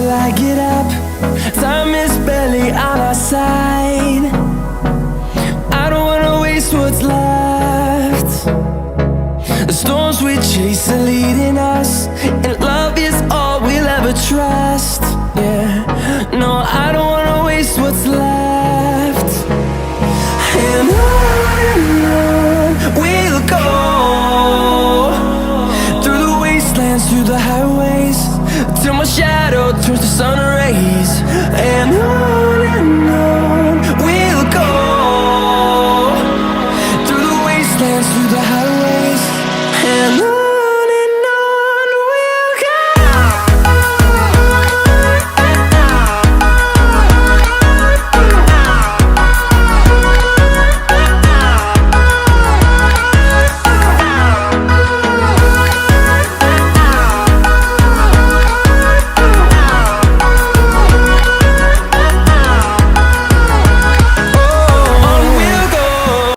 till I get up. Time is barely on our side. I don't wanna waste what's left. The storms we chase are leading us, and